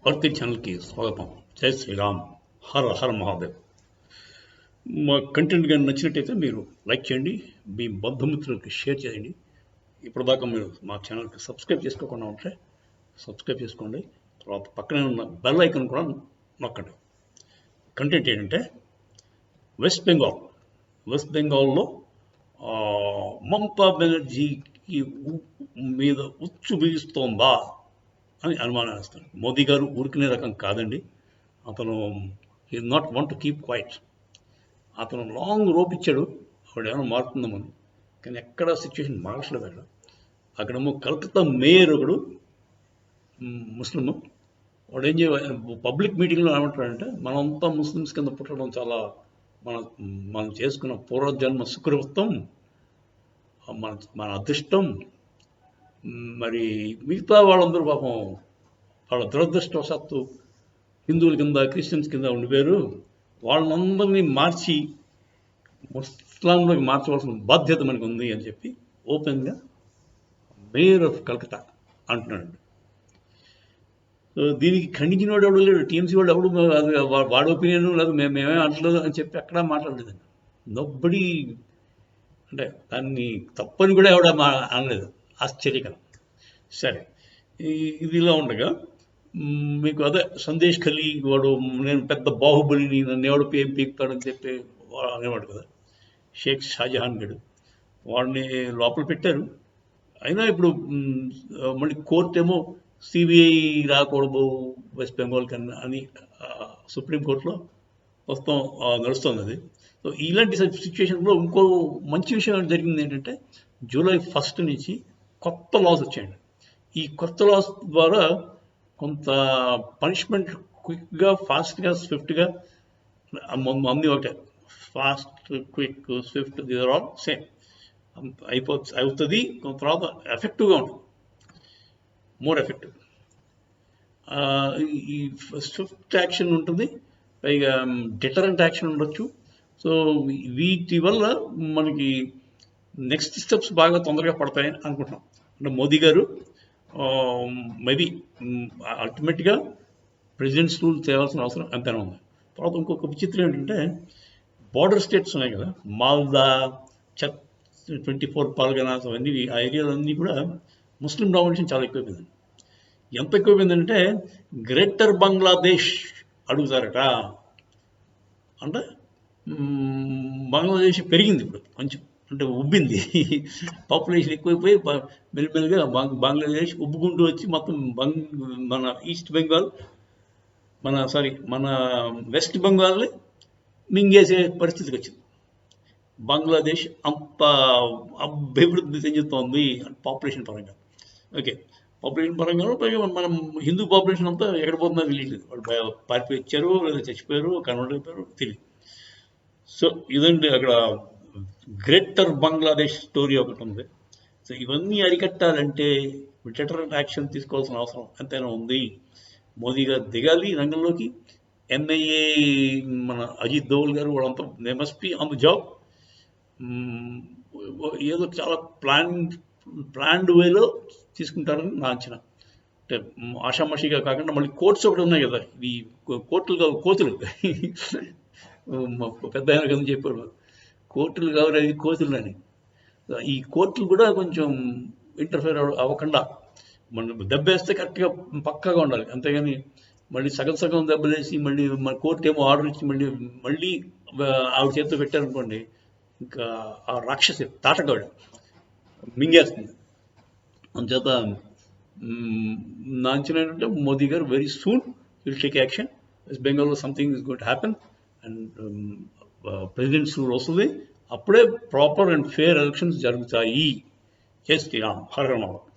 భక్తి ఛానల్కి స్వాగతం. జై శ్రీరామ్. హర హర మహాదేవ్. మా కంటెంట్ కానీ నచ్చినట్టయితే మీరు లైక్ చేయండి, మీ బంధుమిత్రులకి షేర్ చేయండి. ఇప్పటిదాకా మీరు మా ఛానల్కి సబ్స్క్రైబ్ చేసుకోకుండా ఉంటే సబ్స్క్రైబ్ చేసుకోండి. తర్వాత పక్కనే ఉన్న బెల్ ఐకన్ కూడా నొక్కండి. కంటెంట్ ఏంటంటే వెస్ట్ బెంగాల్లో మమతా బెనర్జీకి మీద ఉచ్చు బిగిస్తోందా అని అనుమానం వేస్తాను. మోదీ గారు ఊరికనే రకం కాదండి. అతను is not want to keep quiet. అతను లాంగ్ రోప్ ఇచ్చాడు ఆవిడ ఏమైనా మారుతుందామని, కానీ ఎక్కడ సిచ్యువేషన్ మార్చలేదు. అక్కడేమో కలకత్తా మేయర్ ఒకడు ముస్లిం, వాడు ఏం చేయాలి, పబ్లిక్ మీటింగ్లో ఏమంటాడంటే మనంతా ముస్లిమ్స్ కింద పుట్టడం చాలా మనం చేసుకున్న పూర్వజన్మ సుకృతం, మన అదృష్టం. మరి మిగతా వాళ్ళందరూ పాపం వాళ్ళ దురదృష్టవశాత్తు హిందువుల కింద క్రిస్టియన్స్ కింద ఉండిపోయారు. వాళ్ళందరినీ మార్చి ముస్లాంలోకి మార్చవలసిన బాధ్యత మనకు ఉంది అని చెప్పి ఓపెన్గా మేయర్ ఆఫ్ కలకత్తా అంటున్నాడు. సో దీనికి ఖండించిన వాడు ఎవడు లేడు. టీఎంసీ వాడు ఎవడు వాడి ఒపీనియన్ లేదు, మేమేమే అంటలేదు అని చెప్పి అక్కడ మాట్లాడలేదండి. నొబ్బడి అంటే దాన్ని తప్పని కూడా ఎవడ అనలేదు. ఆశ్చర్యకరం. సరే, ఇదిలా ఉండగా మీకు అదే సందేశ్ ఖలీ వాడు నేను పెద్ద బాహుబలిని, నన్ను ఎవడు ఏం పీకుతాడని చెప్పి అనేవాడు కదా, షేక్ షాజహాన్ గడు, వాడిని లోపల పెట్టారు. అయినా ఇప్పుడు మళ్ళీ కోర్టు ఏమో సిబిఐ రాకూడదు వెస్ట్ బెంగాల్ కన్నా అని సుప్రీంకోర్టులో ప్రస్తుతం నడుస్తుంది అది. సో ఇలాంటి సిచ్యువేషన్లో ఇంకో మంచి విషయం జరిగింది ఏంటంటే జూలై 1 నుంచి కొత్త లాస్ వచ్చాయండి. ఈ కొత్త లాస్ ద్వారా కొంత పనిష్మెంట్ క్విక్గా, ఫాస్ట్గా, స్విఫ్ట్గా, అన్నీ ఒకటే, fast, quick, swift, they are all same అవుతుంది. తర్వాత ఎఫెక్టివ్గా ఉంటుంది, మోర్ ఎఫెక్టివ్. ఈ స్విఫ్ట్ యాక్షన్ ఉంటుంది, పైగా డిటరెంట్ యాక్షన్ ఉండొచ్చు. సో వీటి వల్ల మనకి నెక్స్ట్ స్టెప్స్ బాగా తొందరగా పడతాయని అనుకుంటున్నాం. అంటే మోదీ గారు మేబీ అల్టిమేట్గా ప్రెసిడెంట్స్ రూల్ తేవాల్సిన అవసరం ఎంతైనా ఉంది. తర్వాత ఇంకొక విచిత్రం ఏంటంటే బార్డర్ స్టేట్స్ ఉన్నాయి కదా, మాల్దా, 24 పాల్గనాస్, అవన్నీ ఆ ఏరియాలన్నీ కూడా ముస్లిం డామినేషన్ చాలా ఎక్కువైపోయింది. ఎంత ఎక్కువైపోయిందంటే గ్రేటర్ బంగ్లాదేశ్ అడుగుతారట. అంటే బంగ్లాదేశ్ పెరిగింది ఇప్పుడు కొంచెం, అంటే ఉబ్బింది, పాపులేషన్ ఎక్కువైపోయి మెల్లిమెల్లిగా బంగ్లాదేశ్ ఉబ్బుకుంటూ వచ్చి మొత్తం మన ఈస్ట్ బెంగాల్ మన వెస్ట్ బెంగాల్ని మింగేసే పరిస్థితికి వచ్చింది. బంగ్లాదేశ్ అంత అభివృద్ధి చెందుతోంది పాపులేషన్ పరంగా. ఓకే, పాపులేషన్ పరంగా పైగా మనం హిందూ పాపులేషన్ అంతా ఎక్కడ పోతుందో తెలియలేదు. వాళ్ళు పారిపోయి వచ్చారు, లేదా చచ్చిపోయారు, కన్వర్ట్ అయిపోయారు, తెలియదు. సో ఇదండి అక్కడ గ్రేటర్ బంగ్లాదేశ్ స్టోరీ ఒకటి ఉంది. సో ఇవన్నీ అరికట్టాలంటే డిటరెంట్ యాక్షన్ తీసుకోవాల్సిన అవసరం ఎంతైనా ఉంది. మోదీ గారు దిగాలి రంగంలోకి. ఎన్ఐఏ మన అజిత్ దోవల్ గారు వాళ్ళంతా they must be on the job. ఏదో చాలా ప్లాన్డ్ వేలో తీసుకుంటారని నా అంచనా. అంటే ఆషామాషిగా కాకుండా మళ్ళీ కోర్ట్స్ ఒకటి ఉన్నాయి కదా, ఈ కోర్టులు కోతులు పెద్ద ఆయన కదా చెప్పాడు, కోర్టులు కావాలి కోతులు అని. ఈ కోర్టులు కూడా కొంచెం ఇంటర్ఫేర్ అవ్వకుండా మనం దెబ్బేస్తే కరెక్ట్గా పక్కాగా ఉండాలి. అంతేగాని మళ్ళీ సగం దెబ్బలేసి మళ్ళీ మన కోర్టు ఏమో ఆర్డర్ ఇచ్చి మళ్ళీ ఆవిడ చేతితో పెట్టారనుకోండి, ఇంకా ఆ రాక్షసి తాటగాడు మింగేస్తుంది. అందుచేత నా అంచనా ఏంటంటే మోదీ గారు very soon will take action. West బెంగాల్లో something is going to happen and president's rule వస్తుంది. అప్పుడే ప్రాపర్ అండ్ ఫేర్ ఎలక్షన్స్ జరుగుతాయి. జై శ్రీరామ్. హర హర మహాదేవ్.